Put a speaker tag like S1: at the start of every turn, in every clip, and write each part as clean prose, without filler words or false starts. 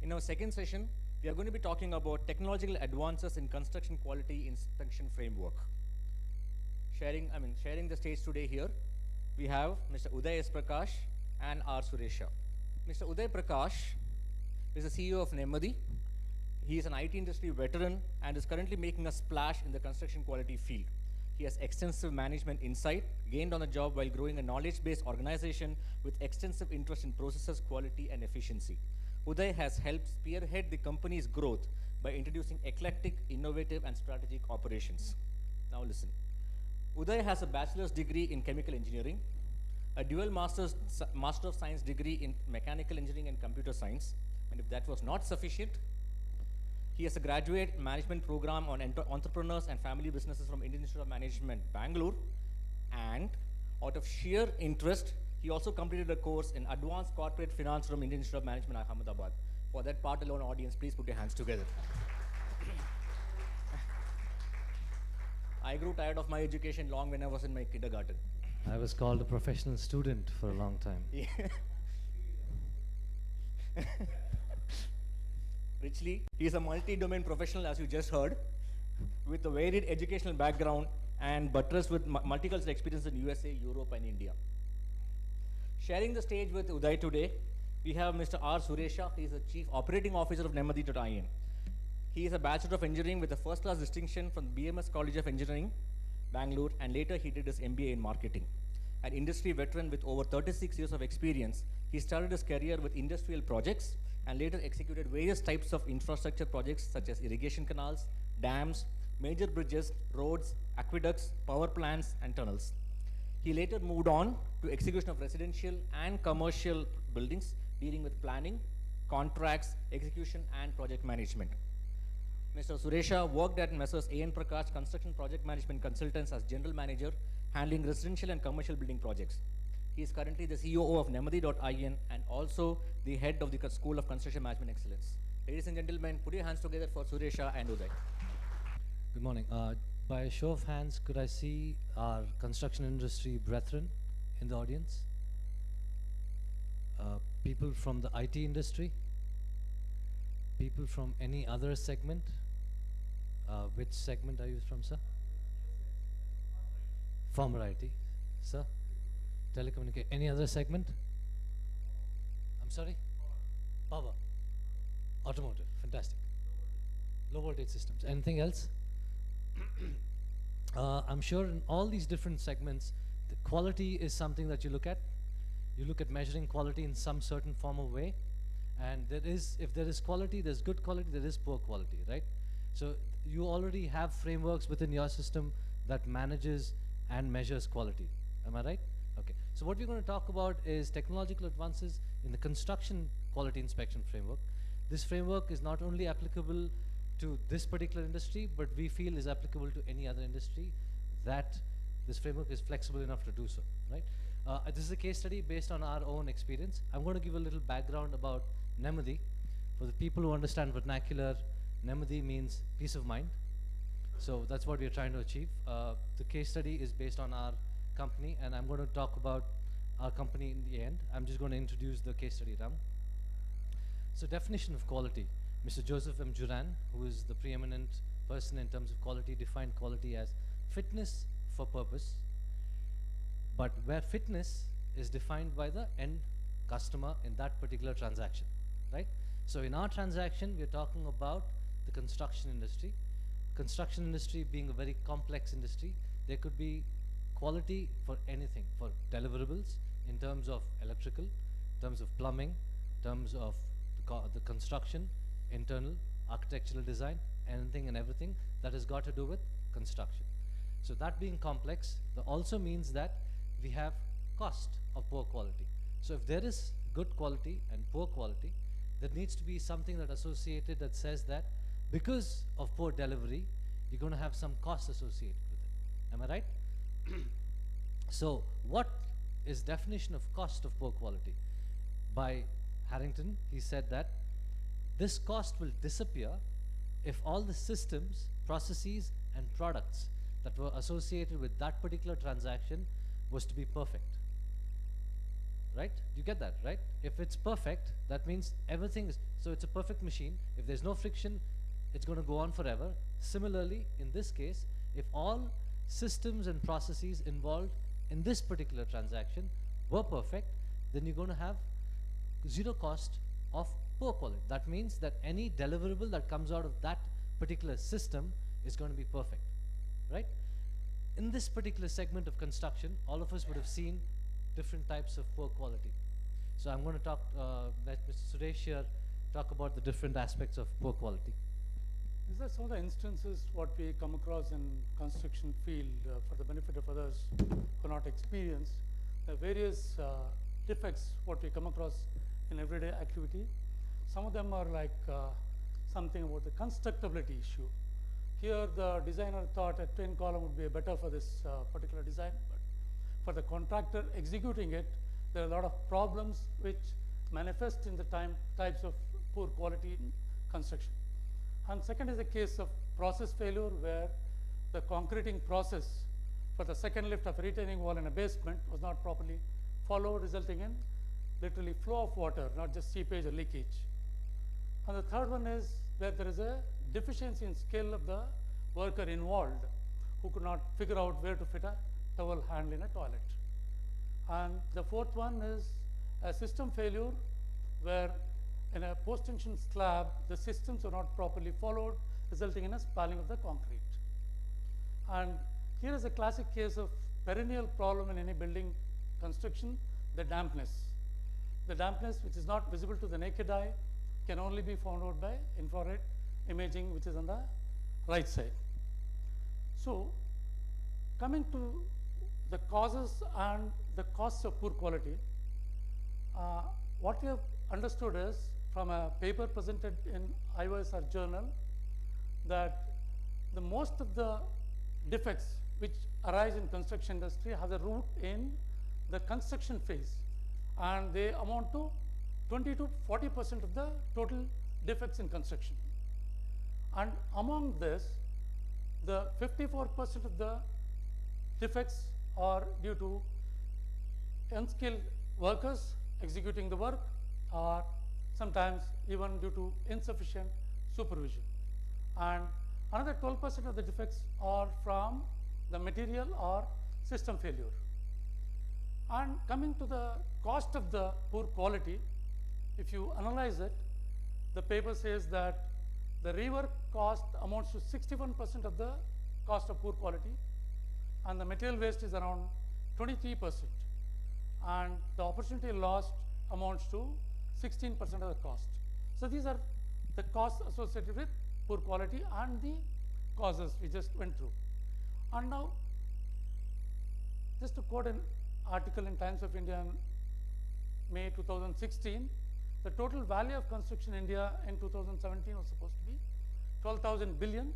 S1: In our second session, we are going to be talking about technological advances in construction quality inspection framework. Sharing the stage today here, we have Mr. Uday S. Prakash and R. Suresha. Mr. Uday Prakash is the CEO of Nemmadi. He is an IT industry veteran and is currently making a splash in the construction quality field. He has extensive management insight, gained on the job while growing a knowledge-based organization with extensive interest in processes, quality, and efficiency. Uday has helped spearhead the company's growth by introducing eclectic, innovative, and strategic operations. Now listen. Uday has a bachelor's degree in chemical engineering, a dual Master of Science degree in mechanical engineering and computer science, and if that was not sufficient, he has a graduate management program on entrepreneurs and family businesses from Indian Institute of Management, Bangalore, and out of sheer interest, he also completed a course in advanced corporate finance from Indian Institute of Management, Ahmedabad. For that part alone, audience, please put your hands together. I grew tired of my education long when I was in my kindergarten.
S2: I was called a professional student for a long time.
S1: Yeah. Richly, he is a multi-domain professional, as you just heard, with a varied educational background and buttressed with multicultural experience in USA, Europe, and India. Sharing the stage with Uday today, we have Mr. R. Suresha. He is the Chief Operating Officer of Nemmadi.in. He is a Bachelor of Engineering with a first-class distinction from BMS College of Engineering, Bangalore, and later he did his MBA in Marketing. An industry veteran with over 36 years of experience, he started his career with industrial projects and later executed various types of infrastructure projects such as irrigation canals, dams, major bridges, roads, aqueducts, power plants, and tunnels. He later moved on to execution of residential and commercial buildings, dealing with planning, contracts, execution, and project management. Mr. Suresha worked at Messrs. A.N. Prakash Construction Project Management Consultants as General Manager, handling residential and commercial building projects. He is currently the CEO of Nemmadi.in and also the head of the School of Construction Management Excellence. Ladies and gentlemen, put your hands together for Suresha and Uday.
S2: Good morning. By a show of hands, could I see our construction industry brethren in the audience? People from the IT industry? People from any other segment? Which segment are you from, sir? Former IT, sir? Telecommunication. Any other segment? I'm sorry? Power. Automotive. Fantastic. Low voltage systems. Anything else? I'm sure in all these different segments, the quality is something that you look at. You look at measuring quality in some certain form of way. And if there is quality, there's good quality, there is poor quality, right? So you already have frameworks within your system that manages and measures quality. Am I right? Okay. So what we're going to talk about is technological advances in the construction quality inspection framework. This framework is not only applicable to this particular industry, but we feel is applicable to any other industry that this framework is flexible enough to do so, right? This is a case study based on our own experience. I'm going to give a little background about Nemmadi. For the people who understand vernacular, Nemmadi means peace of mind. So that's what we're trying to achieve. The case study is based on our company, and I'm going to talk about our company in the end. I'm just going to introduce the case study round. So definition of quality. Mr. Joseph M. Juran, who is the preeminent person in terms of quality, defined quality as fitness for purpose, but where fitness is defined by the end customer in that particular transaction, right? So in our transaction, we're talking about the construction industry. Construction industry being a very complex industry, there could be quality for anything, for deliverables in terms of electrical, in terms of plumbing, in terms of the construction, internal, architectural design, anything and everything that has got to do with construction. So that being complex, that also means that we have cost of poor quality. So if there is good quality and poor quality, there needs to be something that associated that says that because of poor delivery, you're going to have some cost associated with it. Am I right? So what is definition of cost of poor quality? By Harrington, he said that this cost will disappear if all the systems, processes, and products that were associated with that particular transaction was to be perfect. right? You get that, right? If it's perfect, that means everything is, so it's a perfect machine. If there's no friction, it's going to go on forever. Similarly, in this case, if all systems and processes involved in this particular transaction were perfect, then you're going to have zero cost of poor quality. That means that any deliverable that comes out of that particular system is going to be perfect, right? In this particular segment of construction, all of us would have seen different types of poor quality. So I'm going to talk, let Mr. Suresh here talk about the different aspects of poor quality.
S3: These are some of the instances what we come across in construction field for the benefit of others who are not experienced. The various defects what we come across in everyday activity. Some of them are like something about the constructability issue. Here the designer thought a twin column would be better for this particular design, but for the contractor executing it, there are a lot of problems which manifest in the types of poor quality in construction. And second is a case of process failure where the concreting process for the second lift of a retaining wall in a basement was not properly followed, resulting in literally flow of water, not just seepage or leakage. And the third one is where there is a deficiency in skill of the worker involved who could not figure out where to fit a towel handle in a toilet. And the fourth one is a system failure where in a post-tension slab, the systems are not properly followed, resulting in a spalling of the concrete. And here is a classic case of perennial problem in any building construction, the dampness. The dampness, which is not visible to the naked eye, can only be found out by infrared imaging, which is on the right side. So, coming to the causes and the costs of poor quality, what we have understood is from a paper presented in IOSR journal that the most of the defects which arise in construction industry have a root in the construction phase, and they amount to 20 to 40% of the total defects in construction. And among this, the 54% of the defects are due to unskilled workers executing the work, or sometimes even due to insufficient supervision. And another 12% of the defects are from the material or system failure. And coming to the cost of the poor quality, if you analyze it, the paper says that the rework cost amounts to 61% of the cost of poor quality, and the material waste is around 23%, and the opportunity lost amounts to 16% of the cost. So these are the costs associated with poor quality and the causes we just went through. And now, just to quote an article in Times of India in May 2016, the total value of construction in India in 2017 was supposed to be 12,000 billion,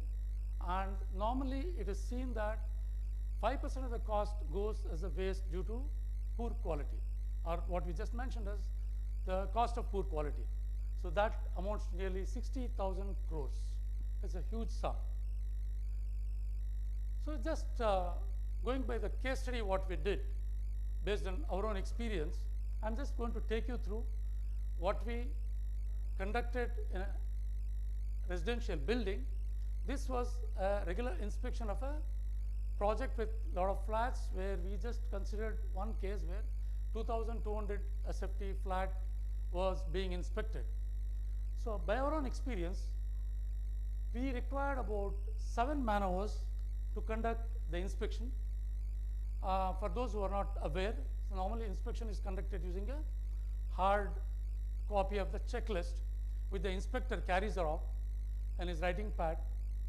S3: and normally it is seen that 5% of the cost goes as a waste due to poor quality, or what we just mentioned as the cost of poor quality. So that amounts to nearly 60,000 crores. It's a huge sum. So just going by the case study what we did based on our own experience, I'm just going to take you through what we conducted in a residential building. This was a regular inspection of a project with a lot of flats where we just considered one case where 2,200 SFT flat was being inspected. So by our own experience, we required about 7 man-hours to conduct the inspection. For those who are not aware, so normally inspection is conducted using a hard copy of the checklist which the inspector carries around and his writing pad,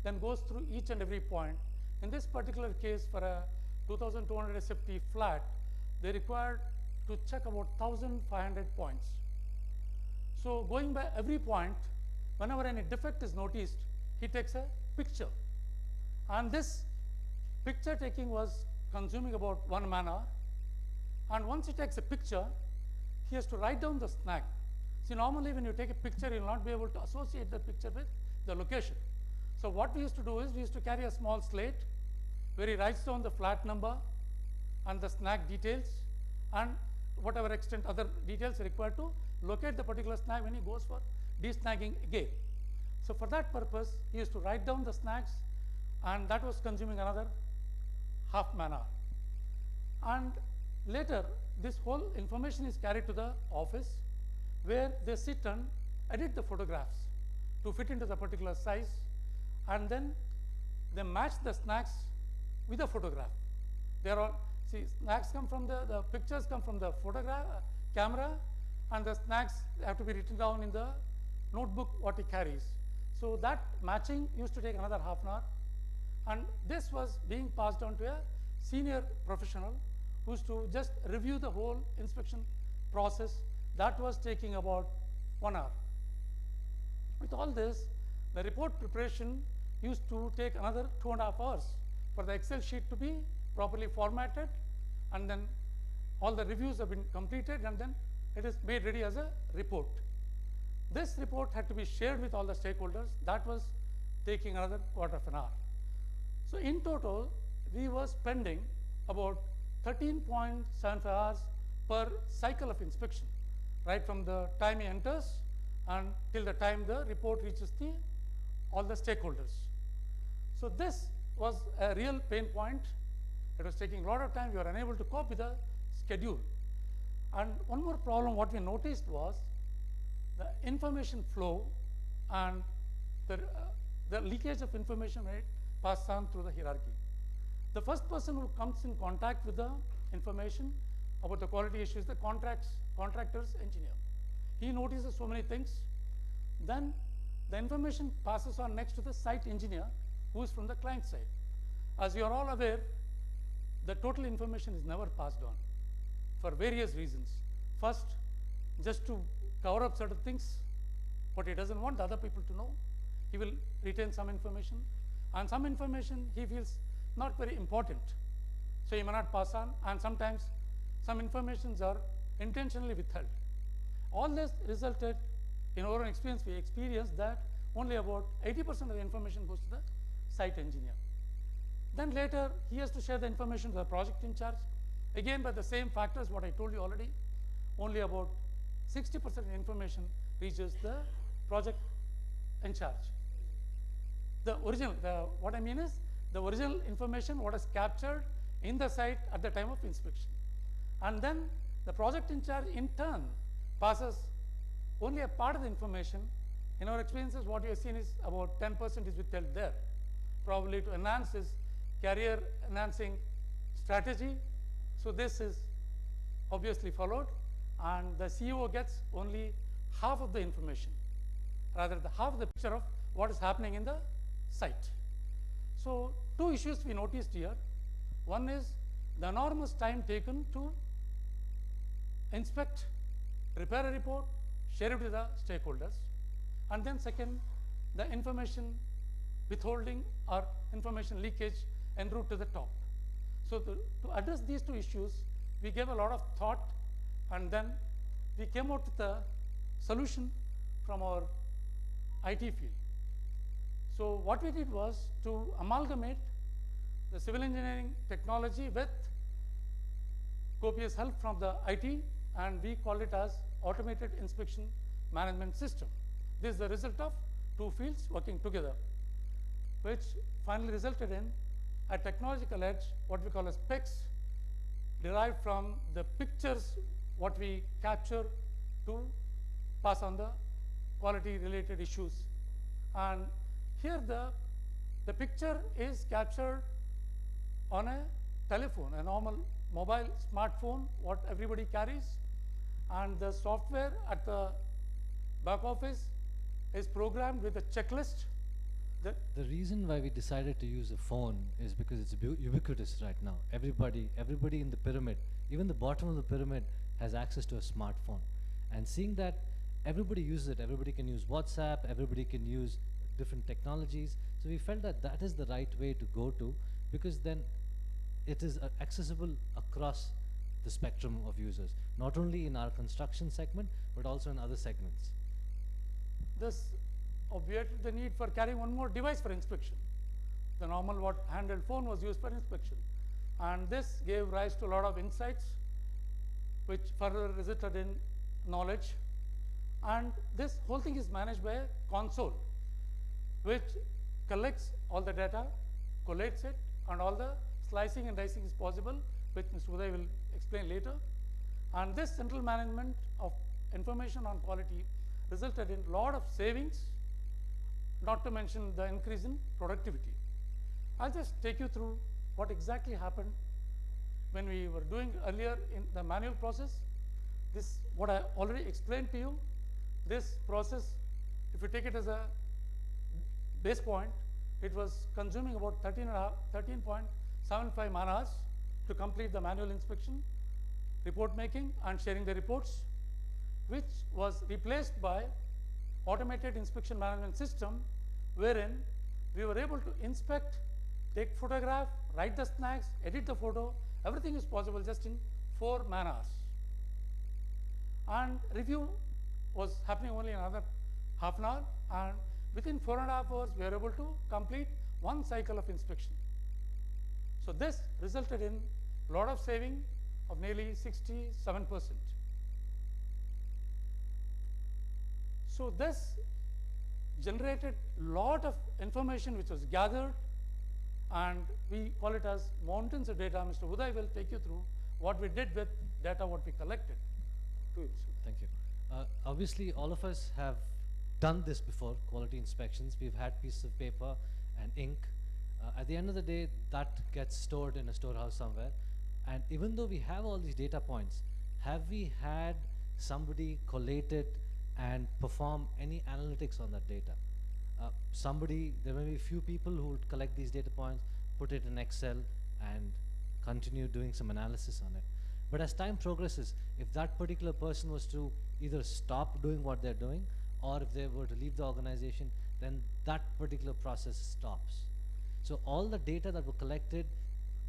S3: then goes through each and every point. In this particular case, for a 2,200 SFT flat, they required to check about 1,500 points. So going by every point, whenever any defect is noticed, he takes a picture. And this picture taking was consuming about 1 man-hour. And once he takes a picture, he has to write down the snag. See, normally when you take a picture, you'll not be able to associate the picture with the location. So what we used to do is we used to carry a small slate where he writes down the flat number and the snag details, and whatever extent other details required to locate the particular snag when he goes for desnagging again. So for that purpose, he used to write down the snags, and that was consuming another half man-hour. And later, this whole information is carried to the office, where they sit and edit the photographs to fit into the particular size, and then they match the snags with the photograph. They are all, see, snags come from the pictures come from the photograph, camera, and the snags have to be written down in the notebook what he carries. So that matching used to take another half an hour, and this was being passed on to a senior professional who used to just review the whole inspection process. That was taking about 1 hour. With all this, the report preparation used to take another 2.5 hours for the Excel sheet to be properly formatted, and then all the reviews have been completed, and then it is made ready as a report. This report had to be shared with all the stakeholders. That was taking another 1/4 hour. So in total, we were spending about 13.75 hours per cycle of inspection, right from the time he enters and till the time the report reaches all the stakeholders. So this was a real pain point. It was taking a lot of time. We were unable to cope with the schedule. And one more problem what we noticed was the information flow and the leakage of information, right, passed on through the hierarchy. The first person who comes in contact with the information about the quality issues, the contractor's engineer. He notices so many things. Then the information passes on next to the site engineer, who is from the client side. As you are all aware, the total information is never passed on for various reasons. First, just to cover up certain things, what he doesn't want the other people to know, he will retain some information, and some information he feels not very important, so he may not pass on, and sometimes some informations are intentionally withheld. All this resulted in our own experience. We experienced that only about 80% of the information goes to the site engineer. Then later, he has to share the information to the project in charge. Again, by the same factors what I told you already, only about 60% of the information reaches the project in charge. The original, what I mean is, the original information what is captured in the site at the time of inspection. And then the project in charge in turn passes only a part of the information. In our experiences, what we have seen is about 10% is withheld there, probably to enhance his career enhancing strategy. So this is obviously followed, and the CEO gets only half of the information, rather the half of the picture of what is happening in the site. So two issues we noticed here. One is the enormous time taken to inspect, prepare a report, share it with the stakeholders, and then second, the information withholding or information leakage en route to the top. So to address these two issues, we gave a lot of thought, and then we came out with a solution from our IT field. So what we did was to amalgamate the civil engineering technology with copious help from the IT, and we call it as automated inspection management system. This is the result of two fields working together, which finally resulted in a technological edge, what we call as PICS, derived from the pictures what we capture to pass on the quality related issues. And here the picture is captured on a telephone, a normal mobile smartphone, what everybody carries, and the software at the back office is programmed with a checklist.
S2: The reason why we decided to use a phone is because it's ubiquitous right now. Everybody in the pyramid, even the bottom of the pyramid, has access to a smartphone. And seeing that everybody uses it, everybody can use WhatsApp, everybody can use different technologies. So we felt that that is the right way to go to, because then it is accessible across the spectrum of users, not only in our construction segment, but also in other segments.
S3: This obviated the need for carrying one more device for inspection. The normal handheld phone was used for inspection. And this gave rise to a lot of insights which further resulted in knowledge. And this whole thing is managed by a console, which collects all the data, collates it, and all the slicing and dicing is possible, which Mr. Uday will explain later. And this central management of information on quality resulted in a lot of savings, not to mention the increase in productivity. I'll just take you through what exactly happened when we were doing earlier in the manual process. This, what I already explained to you, this process, if you take it as a base point, it was consuming about 13.75 man-hours to complete the manual inspection, report making, and sharing the reports, which was replaced by automated inspection management system, wherein we were able to inspect, take photograph, write the snags, edit the photo. Everything is possible just in 4 man-hours. And review was happening only another half an hour, and within 4.5 hours we were able to complete 1 cycle of inspection. So this resulted in a lot of saving of nearly 67%. So this generated a lot of information which was gathered, and we call it as mountains of data. Mr. Uday will take you through what we did with data, what we collected.
S2: Thank you. Obviously, all of us have done this before, quality inspections. We've had pieces of paper and ink. At the end of the day, that gets stored in a storehouse somewhere. And even though we have all these data points, have we had somebody collate it and perform any analytics on that data? There may be a few people who would collect these data points, put it in Excel, and continue doing some analysis on it. But as time progresses, if that particular person was to either stop doing what they're doing, or if they were to leave the organization, then that particular process stops. So all the data that were collected,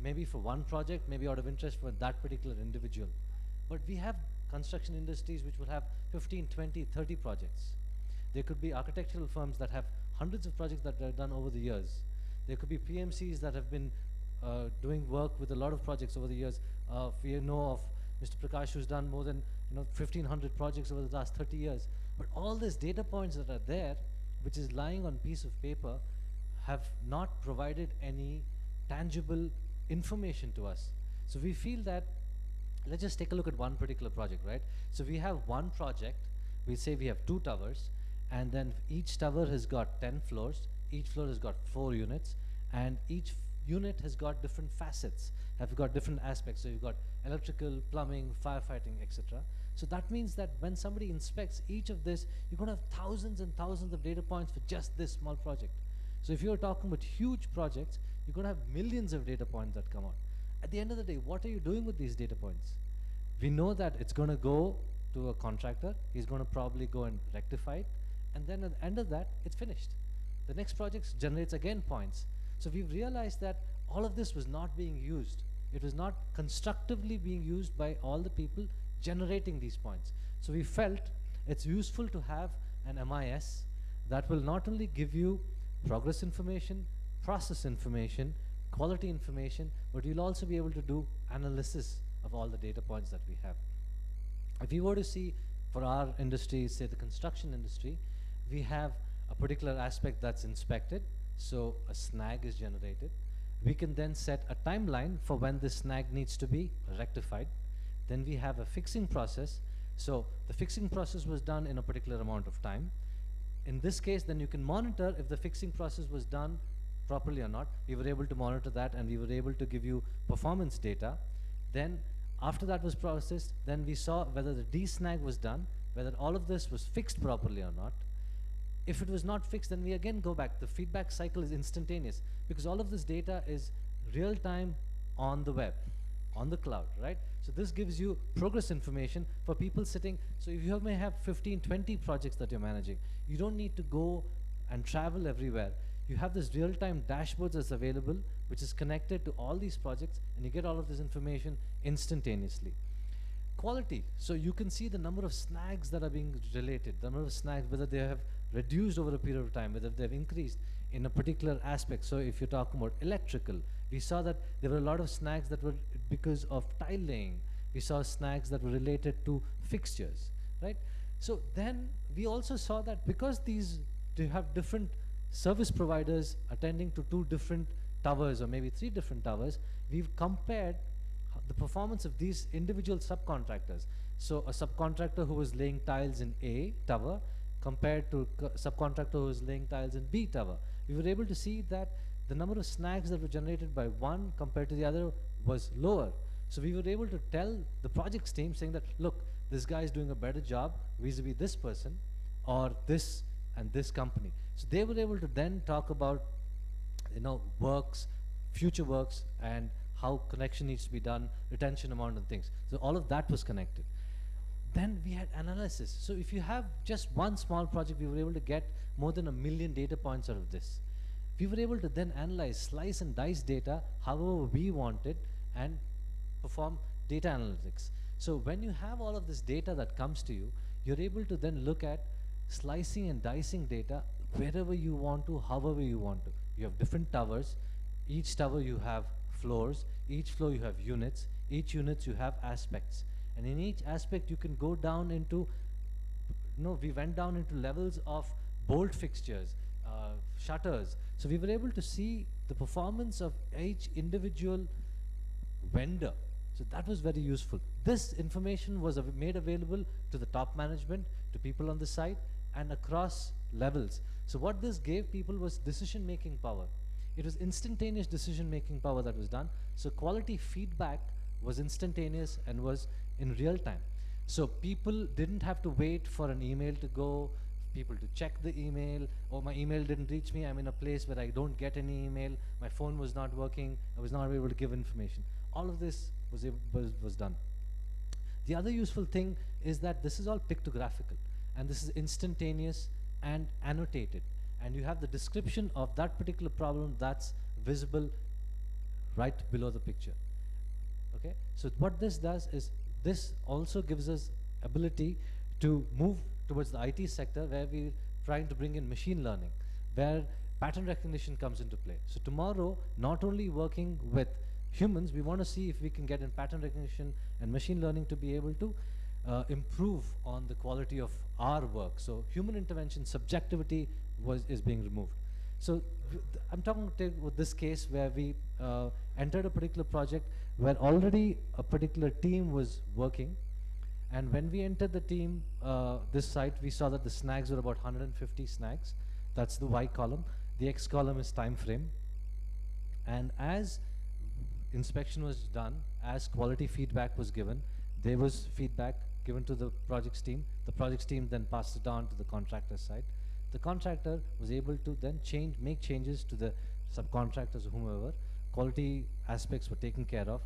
S2: maybe for one project, maybe out of interest for that particular individual. But we have construction industries which will have 15, 20, 30 projects. There could be architectural firms that have hundreds of projects that are done over the years. There could be PMCs that have been doing work with a lot of projects over the years. We know of Mr. Prakash, who's done more than 1,500 projects over the last 30 years. But all these data points that are there, which is lying on a piece of paper, have not provided any tangible information to us. So we feel that, let's just take a look at one particular project, right? So we have one project, we say we have 2 towers, and then each tower has got 10 floors, each floor has got 4 units, and each unit has got different facets, have got different aspects. So you've got electrical, plumbing, firefighting, etc. So that means that when somebody inspects each of this, you're going to have thousands and thousands of data points for just this small project. So if you're talking about huge projects, you're going to have millions of data points that come out. At the end of the day, what are you doing with these data points? We know that it's going to go to a contractor, he's going to probably go and rectify it, and then at the end of that, it's finished. The next project generates again points. So we've realized that all of this was not being used. It was not constructively being used by all the people generating these points. So we felt it's useful to have an MIS that will not only give you progress information, process information, quality information, but you'll also be able to do analysis of all the data points that we have. If you were to see for our industry, say the construction industry, we have a particular aspect that's inspected, so a snag is generated. We can then set a timeline for when this snag needs to be rectified. Then we have a fixing process. So the fixing process was done in a particular amount of time. In this case, then you can monitor if the fixing process was done properly or not. We were able to monitor that, and we were able to give you performance data. Then after that was processed, then we saw whether the D-snag was done, whether all of this was fixed properly or not. If it was not fixed, then we again go back. The feedback cycle is instantaneous because all of this data is real time on the web, on the cloud, right? So this gives you progress information for people sitting. So if you may have 15, 20 projects that you're managing, you don't need to go and travel everywhere. You have this real-time dashboards that's available, which is connected to all these projects, and you get all of this information instantaneously. Quality, so you can see the number of snags that are being related, the number of snags, whether they have reduced over a period of time, whether they've increased in a particular aspect. So if you're talking about electrical, we saw that there were a lot of snags that were because of tile laying, We saw snags that were related to fixtures, right? So then we also saw that because these do have different service providers attending to 2 different towers or maybe 3 different towers, we've compared the performance of these individual subcontractors. So a subcontractor who was laying tiles in A tower compared to a subcontractor who was laying tiles in B tower. We were able to see that the number of snags that were generated by one compared to the other was lower. So we were able to tell the projects team saying that, look, this guy is doing a better job vis-a-vis this person or this and this company. So they were able to then talk about, works, future works, and how connection needs to be done, retention amount and things. So all of that was connected. Then we had analysis. So if you have just one small project, we were able to get more than 1 million data points out of this. We were able to then analyze, slice and dice data however we wanted and perform data analytics. So when you have all of this data that comes to you, you're able to then look at slicing and dicing data wherever you want to, however you want to. You have different towers. Each tower you have floors. Each floor you have units. Each units you have aspects. And in each aspect you can go down into, we went down into levels of bolt fixtures, shutters. So we were able to see the performance of each individual vendor. So that was very useful. This information was made available to the top management, to people on the site, and across levels. So what this gave people was decision-making power. It was instantaneous decision-making power that was done. So quality feedback was instantaneous and was in real time. So people didn't have to wait for an email to go, people to check the email, or my email didn't reach me, I'm in a place where I don't get any email, my phone was not working, I was not able to give information. All of this was done. The other useful thing is that this is all pictographical, and this is instantaneous and annotated, and you have the description of that particular problem that's visible right below the picture. Okay, so what this does is this also gives us ability to move towards the IT sector, where we're trying to bring in machine learning, where pattern recognition comes into play. So tomorrow, not only working with humans, we want to see if we can get in pattern recognition and machine learning to be able to improve on the quality of our work. So human intervention, subjectivity is being removed. So I'm talking with this case where we entered a particular project where already a particular team was working, and when we entered the team, this site, we saw that the snags were about 150 snags. That's the Y column. The X column is time frame. And as inspection was done, as quality feedback was given, there was feedback given to the projects team. The projects team then passed it on to the contractor side. The contractor was able to then make changes to the subcontractors or whomever. Quality aspects were taken care of.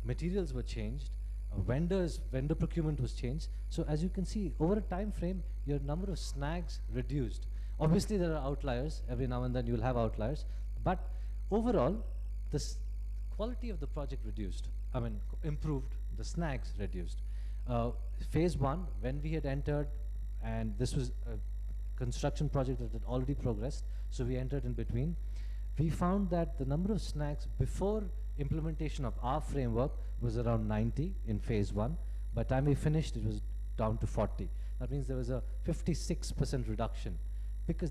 S2: Materials were changed. Vendor procurement was changed. So as you can see, over a time frame, your number of snags reduced. Obviously, there are outliers. Every now and then you'll have outliers. But overall, this quality of the project improved, the snags reduced. Phase 1, when we had entered, and this was a construction project that had already progressed, so we entered in between, we found that the number of snags before implementation of our framework was around 90 in phase 1. By the time we finished, it was down to 40. That means there was a 56% reduction.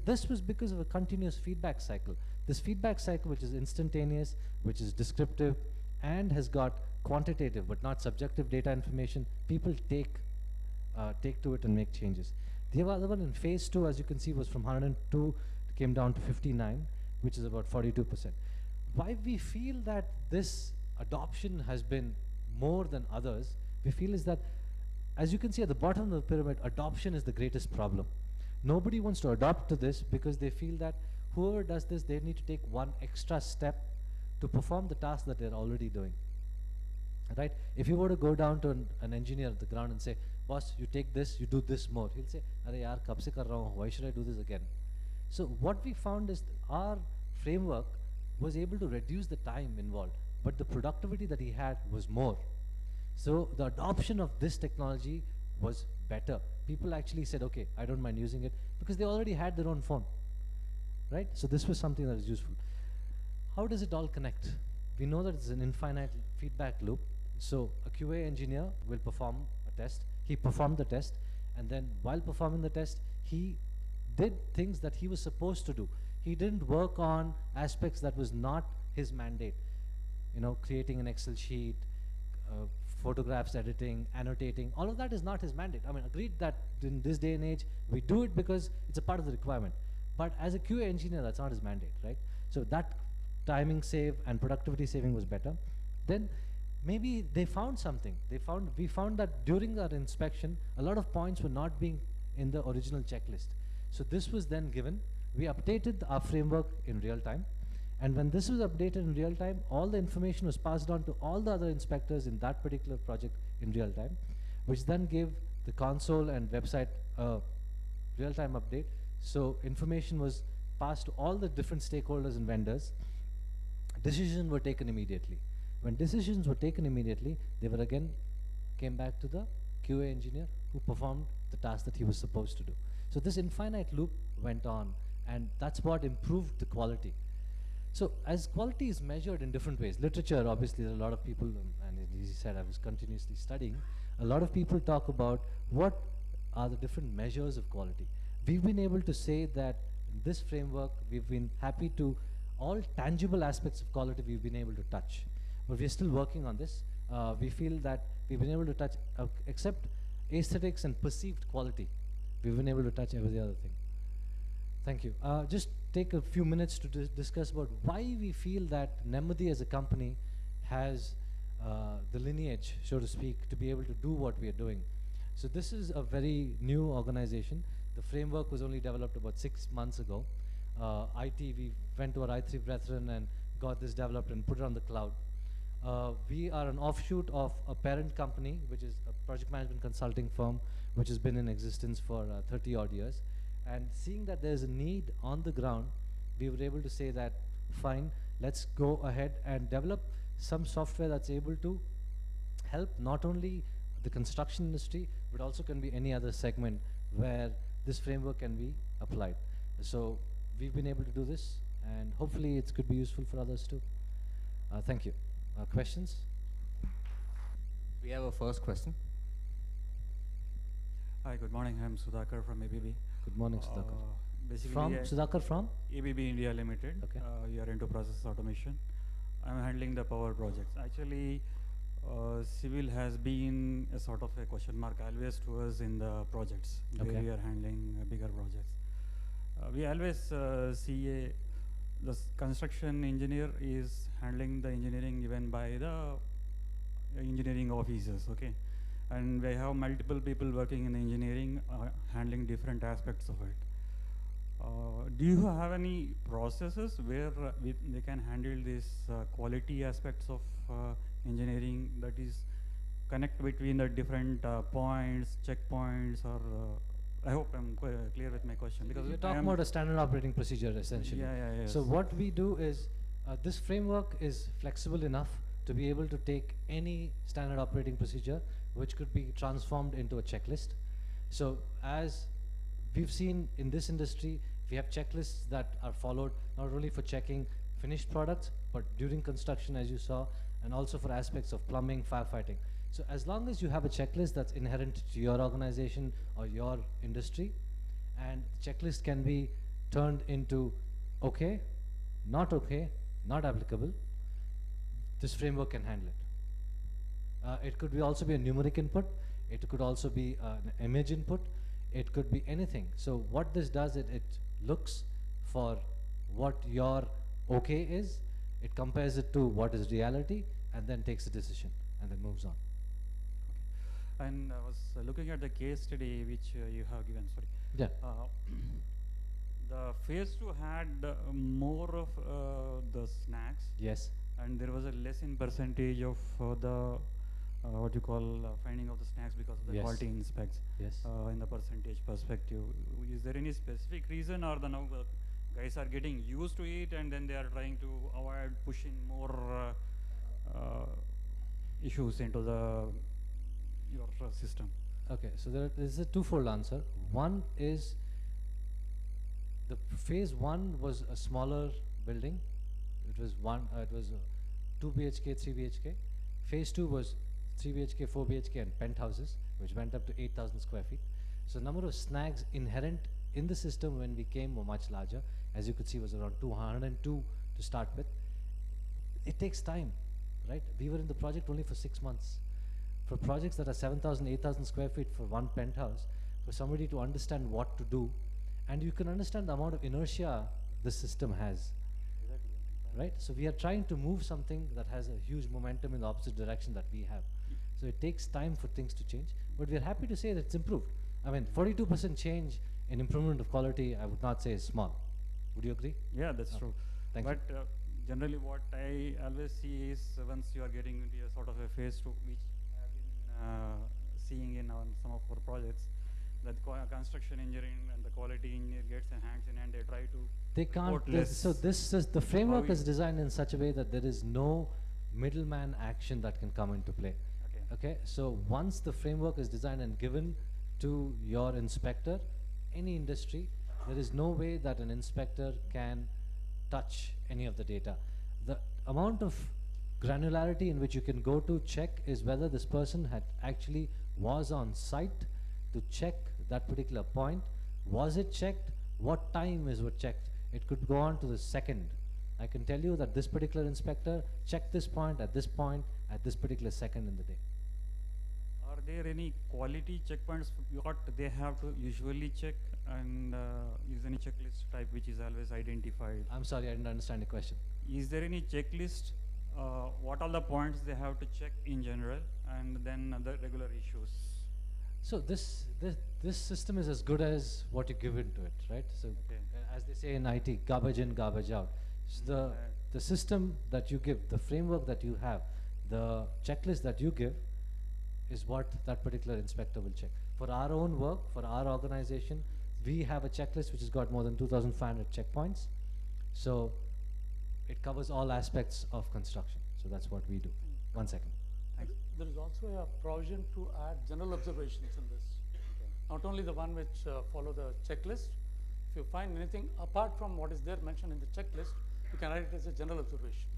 S2: This was because of a continuous feedback cycle. This feedback cycle, which is instantaneous, which is descriptive, and has got quantitative but not subjective data information, people take to it and make changes. The other one in phase 2, as you can see, was from 102, came down to 59, which is about 42%. Why we feel that this adoption has been more than others, we feel is that, as you can see at the bottom of the pyramid, adoption is the greatest problem. Nobody wants to adopt to this because they feel that whoever does this, they need to take one extra step to perform the task that they're already doing. Right? If you were to go down to an engineer at the ground and say, boss, you take this, you do this more, he'll say, Arey yaar, kab se kar raha hu, why should I do this again? So what we found is our framework was able to reduce the time involved, but the productivity that he had was more. So the adoption of this technology was better. People actually said, okay, I don't mind using it, because they already had their own phone. Right? So this was something that is useful. How does it all connect? We know that it's an infinite feedback loop. So a QA engineer will perform a test. He performed the test, and then while performing the test, he did things that he was supposed to do. He didn't work on aspects that was not his mandate. You know, creating an Excel sheet, uh, photographs editing, annotating, all of that is not his mandate. I mean, agreed that in this day and age, we do it because it's a part of the requirement. But as a QA engineer, that's not his mandate, right? So that timing save and productivity saving was better. Then maybe they found something. We found that during our inspection, a lot of points were not being in the original checklist. So this was then given. We updated our framework in real time. And when this was updated in real time, all the information was passed on to all the other inspectors in that particular project in real time, which then gave the console and website a real-time update. So information was passed to all the different stakeholders and vendors. Decisions were taken immediately. When decisions were taken immediately, they were again came back to the QA engineer who performed the task that he was supposed to do. So this infinite loop went on, and that's what improved the quality. So as quality is measured in different ways, literature, obviously there are a lot of people, and as he said, I was continuously studying, a lot of people talk about what are the different measures of quality. We've been able to say that in this framework, we've been happy to, all tangible aspects of quality we've been able to touch. But we're still working on this. We feel that we've been able to touch, except aesthetics and perceived quality, we've been able to touch every other thing. Thank you. Just take a few minutes to discuss about why we feel that Nemmadi as a company has the lineage, so to speak, to be able to do what we are doing. So this is a very new organization. The framework was only developed about 6 months ago. IT, we went to our i3 brethren and got this developed and put it on the cloud. We are an offshoot of a parent company, which is a project management consulting firm, which has been in existence for 30 odd years. And seeing that there's a need on the ground, we were able to say that, fine, let's go ahead and develop some software that's able to help not only the construction industry, but also can be any other segment where this framework can be applied. So we've been able to do this, and hopefully it could be useful for others too. Thank you. Questions?
S1: We have a first question.
S4: Hi, good morning. I'm Sudhakar from ABB.
S2: Good morning, Sudhakar.
S4: Basically,
S2: From Sudhakar from?
S4: ABB India Limited.
S2: Okay.
S4: We are into process automation. I'm handling the power projects. Actually, civil has been a sort of a question mark always to us in the projects where we are handling bigger projects. We always see the construction engineer is handling the engineering given by the engineering officers, okay? And we have multiple people working in engineering handling different aspects of it. Do you have any processes where they can handle these quality aspects of engineering, that is connect between the different points, checkpoints, or I hope I'm clear with my question, because
S2: you're talking about a standard operating procedure essentially.
S4: Yeah.
S2: So what we do is this framework is flexible enough to be able to take any standard operating procedure, which could be transformed into a checklist. So as we've seen in this industry, we have checklists that are followed not only for checking finished products, but during construction, as you saw, and also for aspects of plumbing, firefighting. So as long as you have a checklist that's inherent to your organization or your industry, and the checklist can be turned into okay, not applicable, this framework can handle it. It could be also be a numeric input. It could also be an image input. It could be anything. So what this does, it looks for what your okay is, it compares it to what is reality, and then takes a decision, and then moves on.
S4: Okay. And I was looking at the case study which you have given, sorry.
S2: Yeah.
S4: The phase 2 had more of the snacks.
S2: Yes.
S4: And there was a less in percentage of the what you call finding of the snacks because of the quality inspects.
S2: Yes.
S4: In the percentage perspective, is there any specific reason, or the now guys are getting used to it and then they are trying to avoid pushing more issues into your system?
S2: Okay, so there is a twofold answer. One is the phase 1 was a smaller building. It was 2 BHK, 3 BHK. Phase 2 was 3 BHK, 4 BHK and penthouses, which went up to 8,000 square feet. So number of snags inherent in the system when we came were much larger. As you could see, was around 202 to start with. It takes time, right? We were in the project only for 6 months. For projects that are 7,000, 8,000 square feet for one penthouse, for somebody to understand what to do, and you can understand the amount of inertia the system has, right? So we are trying to move something that has a huge momentum in the opposite direction that we have. So it takes time for things to change, but we are happy to say that it's improved. I mean, 42% change in improvement of quality, I would not say is small. Would you agree?
S4: Yeah, that's true.
S2: Thank
S4: But generally what I always see is once you are getting into a sort of a phase 2, which I have been seeing in some of our projects, that construction engineering and the quality engineer gets a hands in and they try to
S2: They can't.
S4: report less.
S2: So this is the framework
S4: How
S2: is designed in such a way that there is no middleman action that can come into play. Okay. So once the framework is designed and given to your inspector, any industry, there is no way that an inspector can touch any of the data. The amount of granularity in which you can go to check is whether this person had actually was on site to check that particular point. Was it checked? What time is what checked? It could go on to the second. I can tell you that this particular inspector checked this point at this particular second in the day.
S4: Are there any quality checkpoints what they have to usually check, and is any checklist type which is always identified?
S2: I'm sorry, I didn't understand the question.
S4: Is there any checklist? What are the points they have to check in general, and then the regular issues?
S2: So this system is as good as what you give into it, right? So as they say in IT, garbage in, garbage out. So the system that you give, the framework that you have, the checklist that you give is what that particular inspector will check. For our own work, for our organization, we have a checklist which has got more than 2,500 checkpoints. So it covers all aspects of construction. So that's what we do. 1 second.
S4: Thanks.
S3: There is also a provision to add general observations in this. Not only the one which follow the checklist. If you find anything apart from what is there mentioned in the checklist, you can add it as a general observation.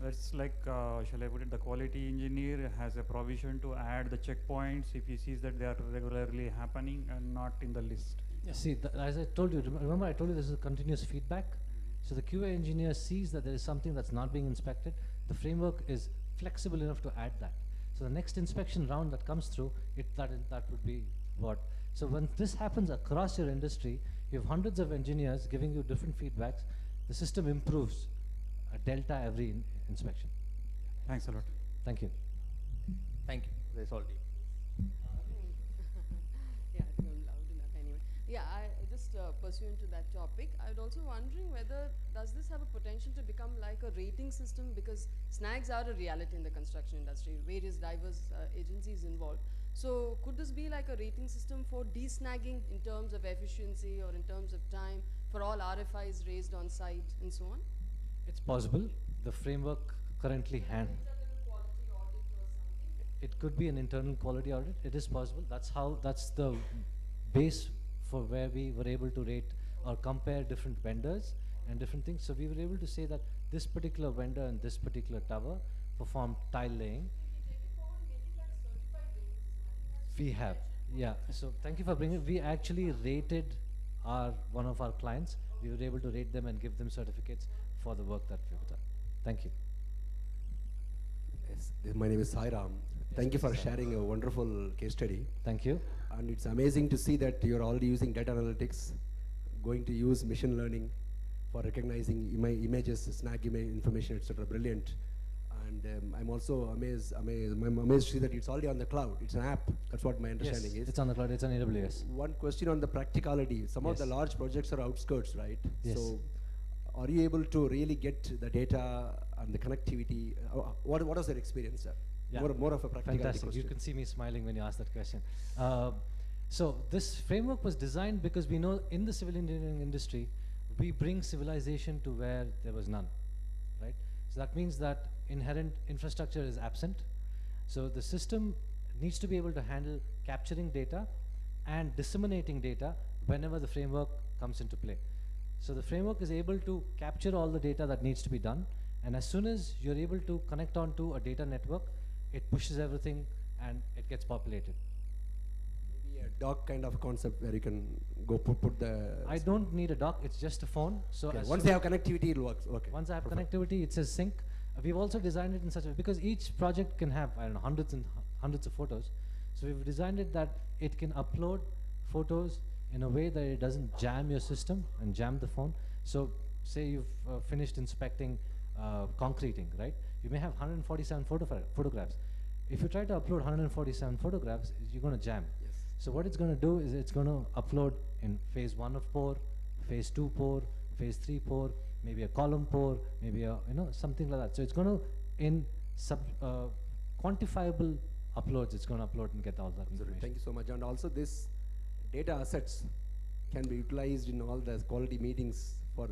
S4: It's like, shall I put it, the quality engineer has a provision to add the checkpoints if he sees that they are regularly happening and not in the list.
S3: Yeah.
S2: See, as I told you, remember I told you this is a continuous feedback. So the QA engineer sees that there is something that's not being inspected. The framework is flexible enough to add that. So the next inspection round that comes through, that would be what. So when this happens across your industry, you have hundreds of engineers giving you different feedbacks. The system improves a delta every inspection.
S4: Thanks a lot.
S2: Thank you.
S1: Thank you. That's all.
S5: Yeah, I think I'm loud enough anyway. Yeah, just pursuant to that topic, I was also wondering whether does this have a potential to become like a rating system, because snags are a reality in the construction industry, various diverse agencies involved. So could this be like a rating system for de-snagging in terms of efficiency or in terms of time for all RFIs raised on site and so on?
S2: It's possible. The framework currently
S5: Internal quality audit or something?
S2: it could be an internal quality audit. It is possible. That's the base for where we were able to rate or compare different vendors and different things. So we were able to say that this particular vendor and this particular tower performed tile laying. We have, yeah. So thank you for bringing. We actually rated one of our clients. We were able to rate them and give them certificates for the work that we've done. Thank you.
S6: Yes, my name is Sairam. Thank you for sharing a wonderful case study.
S2: Thank you.
S6: And it's amazing to see that you're already using data analytics, going to use machine learning for recognizing images, snag image information, etc. Brilliant. And I'm also amazed to see that it's already on the cloud. It's an app. That's what my understanding is.
S2: It's on the cloud. It's on AWS.
S6: One question on the practicality. Some of the large projects are outskirts, right?
S2: Yes.
S6: So are you able to really get the data and the connectivity? What was your experience, sir?
S2: Yeah.
S6: More of a practicality
S2: Fantastic.
S6: question.
S2: You can see me smiling when you ask that question. So this framework was designed because we know in the civil engineering industry, we bring civilization to where there was none, right? So that means that inherent infrastructure is absent. So the system needs to be able to handle capturing data and disseminating data whenever the framework comes into play. So the framework is able to capture all the data that needs to be done, and as soon as you're able to connect onto a data network, it pushes everything and it gets populated.
S6: Maybe a dock kind of concept where you can go put the.
S2: I don't need a dock, it's just a phone. So
S6: Okay,
S2: as
S6: once they have connectivity, it works. Okay.
S2: once I have
S6: perfect.
S2: connectivity, it says sync. We've also designed it in such a way, because each project can have, I don't know, hundreds and hundreds of photos. So we've designed it that it can upload photos in a way that it doesn't jam your system and jam the phone. So say you've finished inspecting concreting, right? You may have 147 photographs. If you try to upload 147 photographs, you're going to jam.
S6: Yes.
S2: So what it's going to do is it's going to upload in phase 1 of pour, phase 2 pour, phase 3 pour, maybe a column pour, maybe a, something like that. So it's going to, in quantifiable uploads, it's going to upload and get all that
S6: Absolutely.
S2: information.
S6: Thank you so much. And also this data assets can be utilized in all the quality meetings for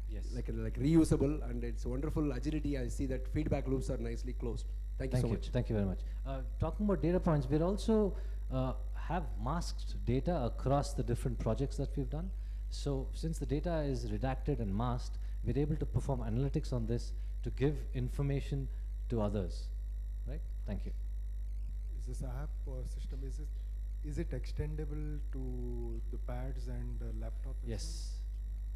S2: Yes.
S6: like reusable, and it's wonderful agility. I see that feedback loops are nicely closed. Thank you so much.
S2: Thank you very much. Talking about data points, we're also have masked data across the different projects that we've done. So since the data is redacted and masked, we're able to perform analytics on this to give information to others. Right? Thank you.
S7: Is this app or system, is it extendable to the pads and laptop as
S2: Yes.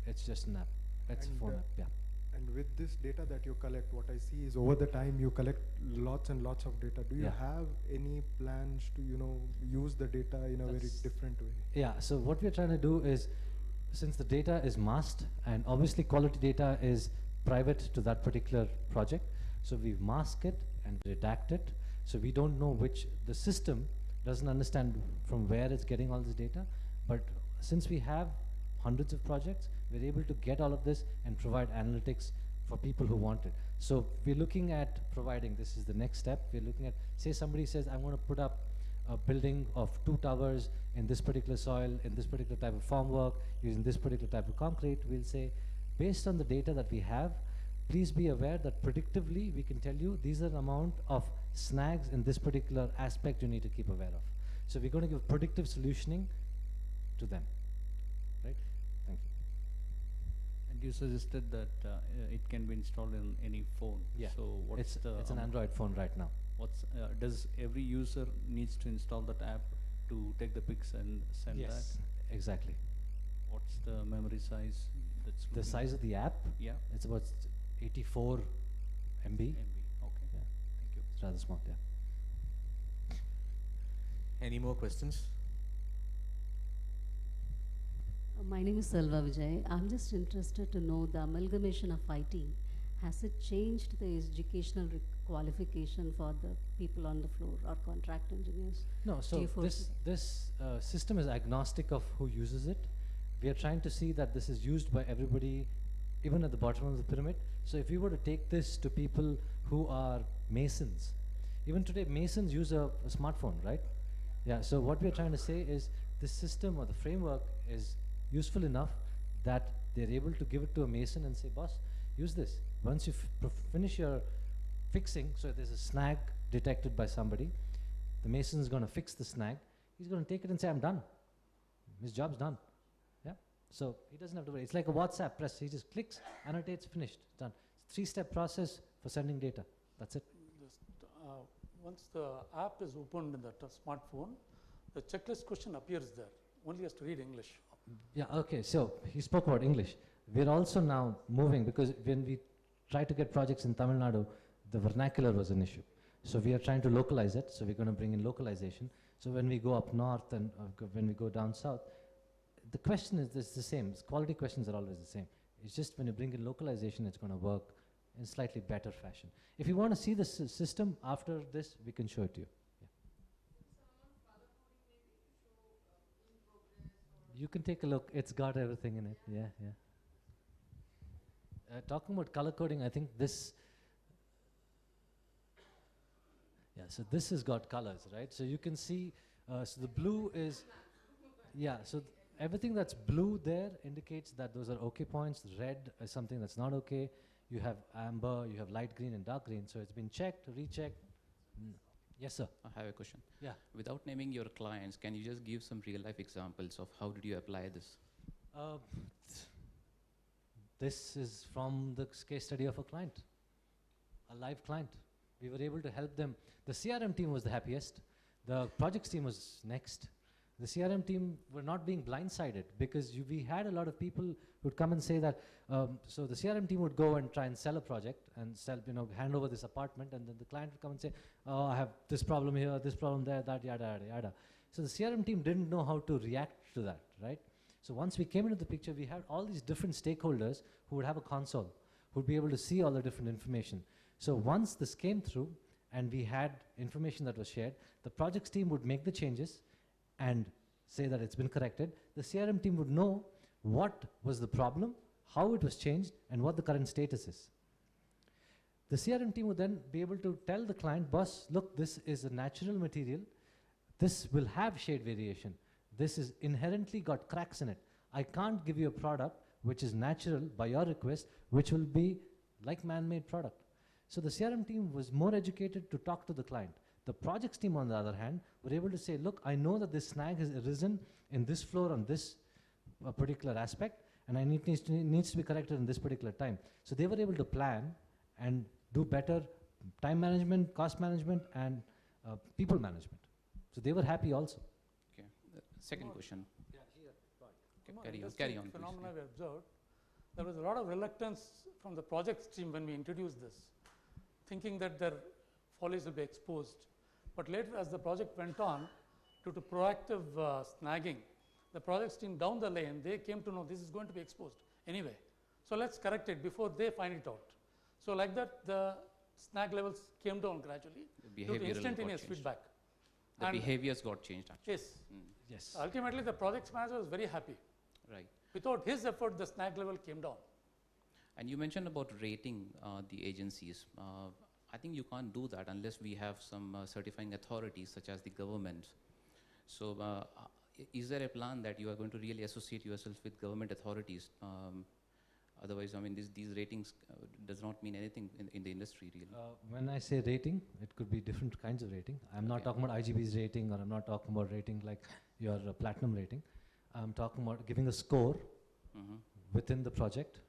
S2: It's just an app. It's a
S7: And,
S2: phone app, yeah.
S7: well? And with this data that you collect, what I see is over the time you collect lots and lots of data. Do you
S2: Yeah.
S7: have any plans to, use the data in a very
S2: That's-
S7: different way?
S2: Yeah, so what we're trying to do is, since the data is masked, and obviously quality data is private to that particular project, so we mask it and redact it, so we don't know the system doesn't understand from where it's getting all this data, but since we have hundreds of projects, we're able to get all of this and provide analytics for people who want it. So we're looking at providing, this is the next step, we're looking at, say somebody says, I want to put up a building of 2 towers in this particular soil, in this particular type of formwork, using this particular type of concrete. We'll say, based on the data that we have, please be aware that predictively we can tell you these are the amount of snags in this particular aspect you need to keep aware of. So we're going to give predictive solutioning to them. Right? Thank you.
S8: And you suggested that it can be installed in any phone.
S2: Yeah.
S8: So what's
S2: It's an Android phone right now.
S8: does every user needs to install that app to take the pics and send
S2: Yes, exactly.
S8: that? What's the memory size? That's
S2: The
S8: looking-
S2: size of the app,
S8: Yeah.
S2: it's about 84 MB.
S8: MB. Okay.
S2: Yeah.
S8: Thank you.
S2: It's rather small, yeah.
S1: Any more questions?
S9: My name is Selva Vijay. I'm just interested to know the amalgamation of IT. Has it changed the educational qualification for the people on the floor or contract engineers?
S2: No,
S9: Do
S2: so
S9: you foresee
S2: this system is agnostic of who uses it. We are trying to see that this is used by everybody, even at the bottom of the pyramid. So if we were to take this to people who are masons, even today masons use a smartphone, right? Yeah, so what we are trying to say is this system or the framework is useful enough that they're able to give it to a mason and say, boss, use this. Once you finish your fixing, so there's a snag detected by somebody, the mason is going to fix the snag, he's going to take it and say, I'm done. His job's done. Yeah. So he doesn't have to worry. It's like a WhatsApp press. He just clicks, annotates, finished, done. It's a 3-step process for sending data. That's it.
S3: Just, once the app is opened in the smartphone, the checklist question appears there. Only has to read English.
S2: Yeah, okay, so he spoke about English. We're also now moving, because when we try to get projects in Tamil Nadu, the vernacular was an issue. So we are trying to localize it, so we're going to bring in localization. So when we go up north and when we go down south, the question is the same. Quality questions are always the same. It's just when you bring in localization, it's going to work in slightly better fashion. If you want to see the system after this, we can show it to you. You can take a look. It's got everything in it. Yeah, yeah. Talking about color coding, I think this. Yeah, so this has got colors, right? So you can see. So the blue is. Yeah. So everything that's blue there indicates that those are okay points. Red is something that's not okay. You have amber. You have light green and dark green. So it's been checked, rechecked. Yes, sir.
S10: I have a question.
S2: Yeah.
S10: Without naming your clients, can you just give some real life examples of how did you apply this?
S2: This is from the case study of a client, a live client. We were able to help them. The CRM team was the happiest. The projects team was next. The CRM team were not being blindsided because we had a lot of people who would come and say that, so the CRM team would go and try and sell a project and sell, hand over this apartment, and then the client would come and say, oh, I have this problem here, this problem there, that, yada, yada, yada. So the CRM team didn't know how to react to that, right? So once we came into the picture, we had all these different stakeholders who would have a console, who would be able to see all the different information. So once this came through and we had information that was shared, the projects team would make the changes and say that it's been corrected. The CRM team would know what was the problem, how it was changed, and what the current status is. The CRM team would then be able to tell the client, boss, look, this is a natural material. This will have shade variation. This is inherently got cracks in it. I can't give you a product which is natural by your request, which will be like man-made product. So the CRM team was more educated to talk to the client. The projects team, on the other hand, were able to say, look, I know that this snag has arisen in this floor on this particular aspect, and it needs to be corrected in this particular time. So they were able to plan and do better time management, cost management, and people management. So they were happy also.
S10: Okay. Second question.
S3: Yeah, here.
S10: Carry on, please.
S3: Phenomena we observed. There was a lot of reluctance from the projects team when we introduced this, thinking that their follies will be exposed. But later, as the project went on, due to proactive snagging, the projects team down the lane, they came to know this is going to be exposed anyway. So let's correct it before they find it out. So like that, the snag levels came down gradually due to instantaneous feedback.
S10: The behaviors got changed, actually.
S3: Yes.
S2: Yes.
S3: Ultimately, the projects manager was very happy.
S10: Right.
S3: Without his effort, the snag level came down.
S10: And you mentioned about rating the agencies. I think you can't do that unless we have some certifying authorities such as the government. So is there a plan that you are going to really associate yourself with government authorities? Otherwise, I mean, these ratings does not mean anything in the industry, really.
S2: When I say rating, it could be different kinds of rating. I'm not talking about IGB's rating, or I'm not talking about rating like your platinum rating. I'm talking about giving a score within the project.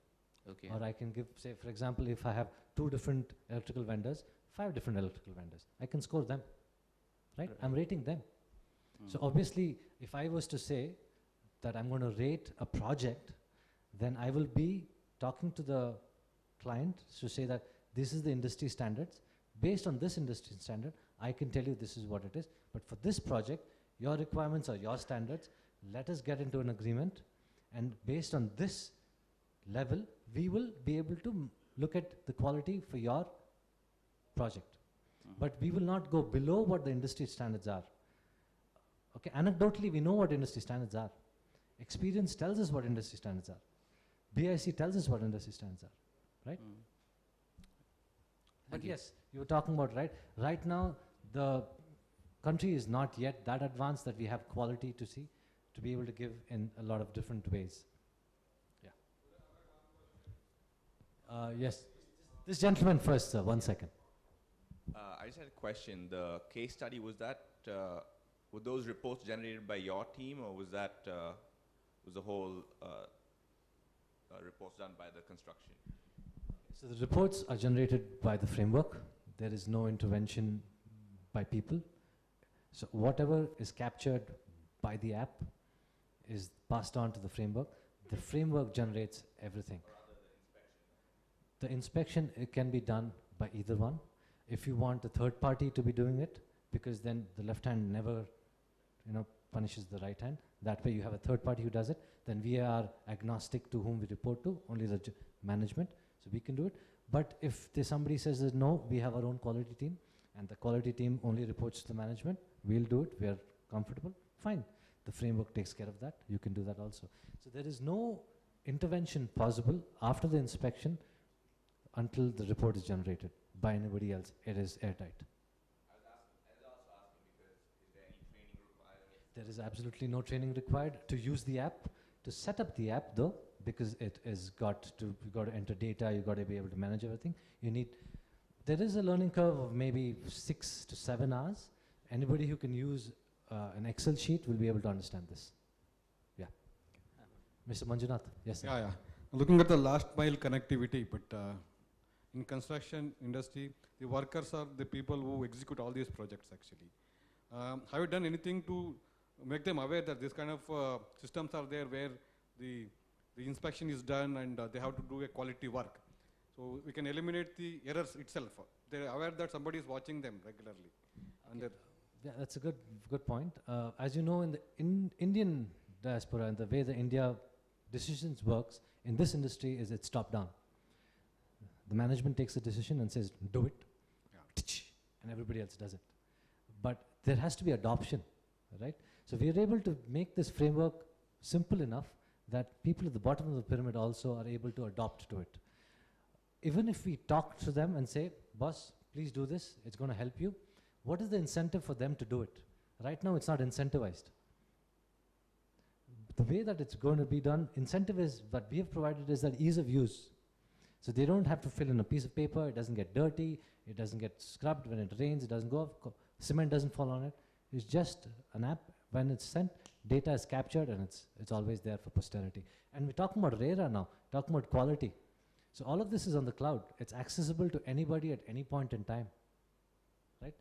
S10: Okay.
S2: Or I can give, say, for example, if I have 2 different electrical vendors, 5 different electrical vendors, I can score them, right? I'm rating them. So obviously, if I was to say that I'm going to rate a project, then I will be talking to the client to say that this is the industry standards. Based on this industry standard, I can tell you this is what it is. But for this project, your requirements are your standards. Let us get into an agreement. And based on this level, we will be able to look at the quality for your project. But we will not go below what the industry standards are. Okay, anecdotally, we know what industry standards are. Experience tells us what industry standards are. BIC tells us what industry standards are, right? But yes, you were talking about, right now, the country is not yet that advanced that we have quality to see, to be able to give in a lot of different ways. Yes, this gentleman first, sir, 1 second.
S11: I just had a question. The case study, was that, were those reports generated by your team, or was that, was the whole reports done by the construction?
S2: So the reports are generated by the framework. There is no intervention by people. So whatever is captured by the app is passed on to the framework. The framework generates everything. The inspection, it can be done by either one. If you want the third party to be doing it, because then the left hand never, punishes the right hand. That way you have a third party who does it. Then we are agnostic to whom we report to, only the management. So we can do it. But if somebody says that no, we have our own quality team, and the quality team only reports to the management, we'll do it. We are comfortable. Fine. The framework takes care of that. You can do that also. So there is no intervention possible after the inspection until the report is generated by anybody else. It is airtight.
S11: I was also asking because is there any training required?
S2: There is absolutely no training required to use the app. To set up the app though, because it is you've got to enter data, you've got to be able to manage everything. There is a learning curve of maybe 6 to 7 hours. Anybody who can use an Excel sheet will be able to understand this. Yeah. Mr. Manjunath, yes sir.
S12: Yeah. Looking at the last mile connectivity, but in construction industry, the workers are the people who execute all these projects actually. Have you done anything to make them aware that this kind of systems are there where the inspection is done and they have to do a quality work? So we can eliminate the errors itself. They're aware that somebody is watching them regularly. And
S2: yeah, that's a good point. As you know, in the Indian diaspora and the way the India decisions works in this industry is it's top down. The management takes a decision and says, do it, and everybody else does it. But there has to be adoption, right? So we are able to make this framework simple enough that people at the bottom of the pyramid also are able to adopt to it. Even if we talk to them and say, boss, please do this, it's going to help you, what is the incentive for them to do it? Right now, it's not incentivized. The way that it's going to be done, incentive is, what we have provided is that ease of use. So they don't have to fill in a piece of paper, it doesn't get dirty, it doesn't get scrubbed when it rains, it doesn't go off, cement doesn't fall on it. It's just an app. When it's sent, data is captured and it's always there for posterity. And we're talking about RERA now, talking about quality. So all of this is on the cloud. It's accessible to anybody at any point in time, right?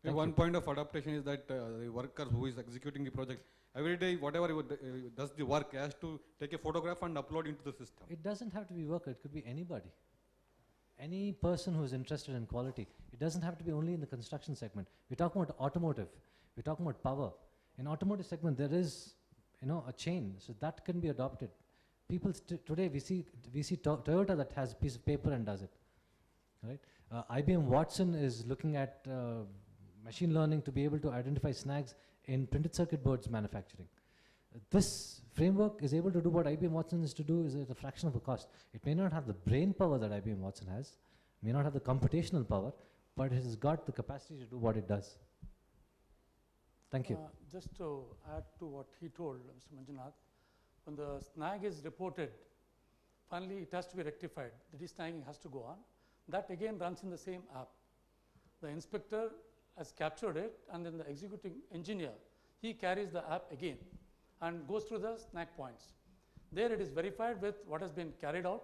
S12: One point of adaptation is that the worker who is executing the project, every day, whatever he does the work, he has to take a photograph and upload into the system.
S2: It doesn't have to be worker, it could be anybody. Any person who is interested in quality. It doesn't have to be only in the construction segment. We're talking about automotive, we're talking about power. In automotive segment, there is, a chain, so that can be adopted. People today, we see Toyota that has a piece of paper and does it, right? IBM Watson is looking at machine learning to be able to identify snags in printed circuit boards manufacturing. This framework is able to do what IBM Watson is to do is at a fraction of the cost. It may not have the brain power that IBM Watson has, may not have the computational power, but it has got the capacity to do what it does. Thank you.
S3: Just to add to what he told, Mr. Manjunath, when the snag is reported, finally it has to be rectified. The de-snagging has to go on. That again runs in the same app. The inspector has captured it, and then the executing engineer, he carries the app again and goes through the snag points. There it is verified with what has been carried out,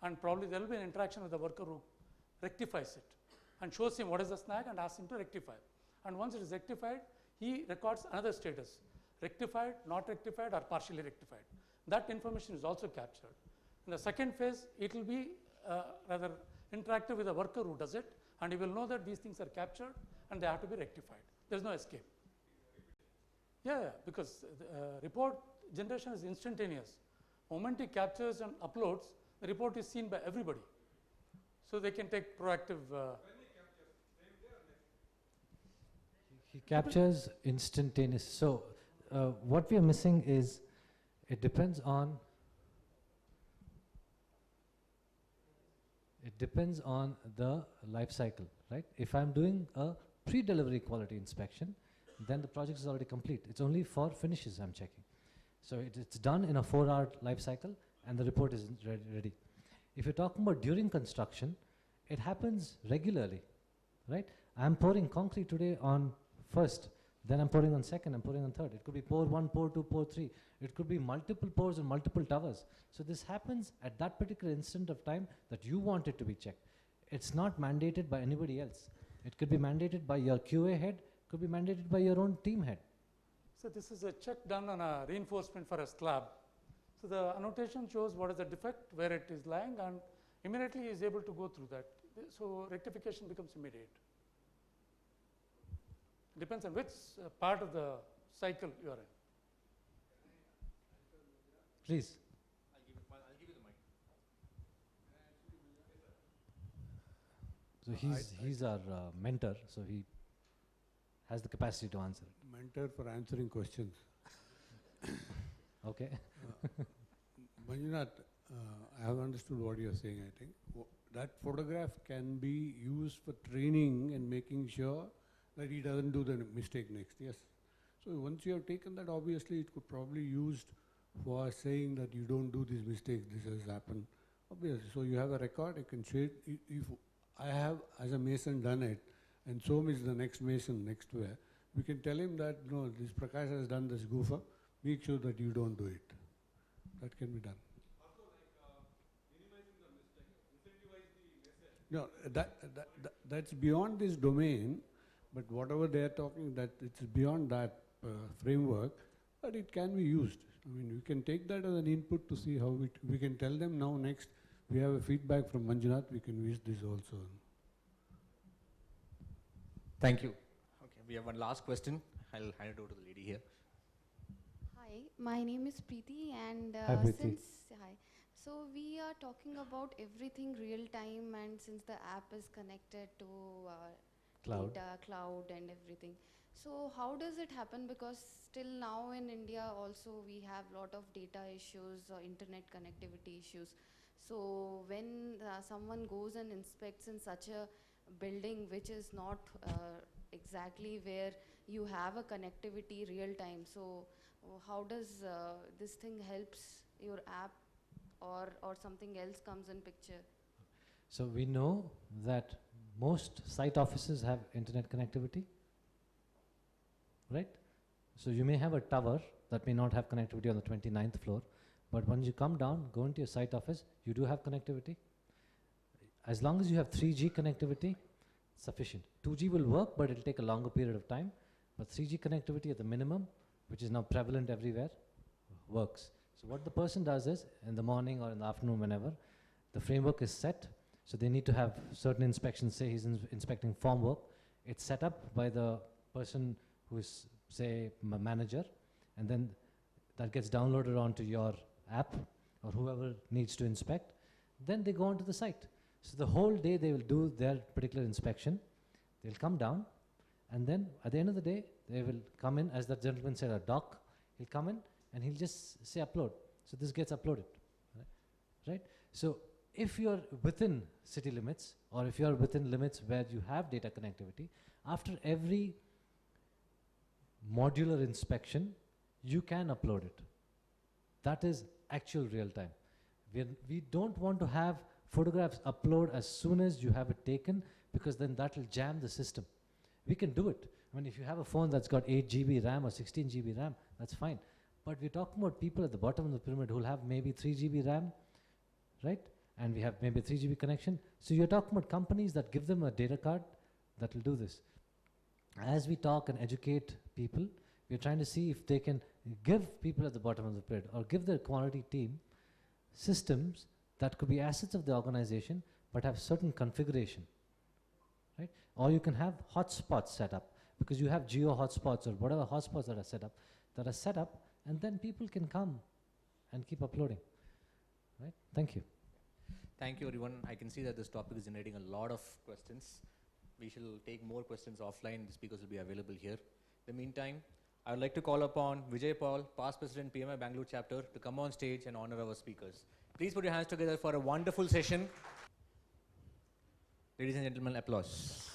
S3: and probably there will be an interaction with the worker who rectifies it and shows him what is the snag and asks him to rectify. And once it is rectified, he records another status, rectified, not rectified, or partially rectified. That information is also captured. In the second phase, it will be rather interactive with the worker who does it, and he will know that these things are captured and they have to be rectified. There is no escape. Yeah, because report generation is instantaneous. The moment he captures and uploads, the report is seen by everybody. So they can take proactive.
S2: He captures instantaneous. So what we are missing is it depends on the life cycle, right? If I'm doing a pre-delivery quality inspection, then the project is already complete. It's only for finishes I'm checking. So it's done in a 4-hour life cycle and the report is ready. If you're talking about during construction, it happens regularly, right? I'm pouring concrete today on first, then I'm pouring on second, I'm pouring on third. It could be pour 1, pour 2, pour 3. It could be multiple pours and multiple towers. So this happens at that particular instant of time that you want it to be checked. It's not mandated by anybody else. It could be mandated by your QA head, could be mandated by your own team head.
S3: So this is a check done on a reinforcement for a slab. So the annotation shows what is the defect, where it is lying, and immediately he is able to go through that. So rectification becomes immediate. Depends on which part of the cycle you are in.
S2: Please.
S1: I'll give you the mic.
S2: So he's our mentor, so he has the capacity to answer it.
S13: Mentor for answering questions.
S2: Okay.
S13: Manjunath, I have understood what you are saying, I think. That photograph can be used for training and making sure that he doesn't do the mistake next, yes. So once you have taken that, obviously it could probably be used for saying that you don't do these mistakes, this has happened. Obviously, so you have a record, you can share. If I have, as a mason, done it, and so is the next mason next to her, we can tell him that, no, this Prakash has done this goofer, make sure that you don't do it. That can be done.
S12: Also, like minimizing the mistake, incentivize the
S13: No, that's beyond this domain, but whatever they are talking, that it's beyond that framework, but it can be used. I mean, we can take that as an input to see how we can tell them now next, we have a feedback from Manjunath, we can use this also.
S1: Thank you. Okay, we have one last question. I'll hand it over to the lady here.
S14: Hi, my name is Preeti, and
S2: Hi, Preeti.
S14: So we are talking about everything real time, and since the app is connected to
S2: Cloud.
S14: data, cloud, and everything. So how does it happen? Because still now in India also we have lot of data issues or internet connectivity issues. So when someone goes and inspects in such a building which is not exactly where you have a connectivity real time, so how does this thing helps your app, or something else comes in picture?
S2: So we know that most site offices have internet connectivity, right? So you may have a tower that may not have connectivity on the 29th floor, but once you come down, go into your site office, you do have connectivity. As long as you have 3G connectivity, sufficient. 2G will work, but it'll take a longer period of time. But 3G connectivity at the minimum, which is now prevalent everywhere, works. So what the person does is, in the morning or in the afternoon, whenever, the framework is set. So they need to have certain inspections. Say he's inspecting form work. It's set up by the person who is, say, a manager, and then that gets downloaded onto your app or whoever needs to inspect. Then they go onto the site. So the whole day they will do their particular inspection. They'll come down, and then at the end of the day, they will come in, as that gentleman said, a doc. He'll come in and he'll just say upload. So this gets uploaded, right? So if you're within city limits, or if you're within limits where you have data connectivity, after every modular inspection, you can upload it. That is actual real time. We don't want to have photographs upload as soon as you have it taken, because then that will jam the system. We can do it. I mean, if you have a phone that's got 8 GB RAM or 16 GB RAM, that's fine. But we're talking about people at the bottom of the pyramid who will have maybe 3 GB RAM, right? And we have maybe 3 GB connection. So you're talking about companies that give them a data card that will do this. As we talk and educate people, we're trying to see if they can give people at the bottom of the pyramid or give their quality team systems that could be assets of the organization but have certain configuration, right? Or you can have hotspots set up, because you have geo hotspots or whatever hotspots that are set up, and then people can come and keep uploading, right? Thank you.
S1: Thank you, everyone. I can see that this topic is generating a lot of questions. We shall take more questions offline. The speakers will be available here. In the meantime, I would like to call upon Vijay Paul, past president, PMI Bangalore chapter, to come on stage and honor our speakers. Please put your hands together for a wonderful session. Ladies and gentlemen, applause.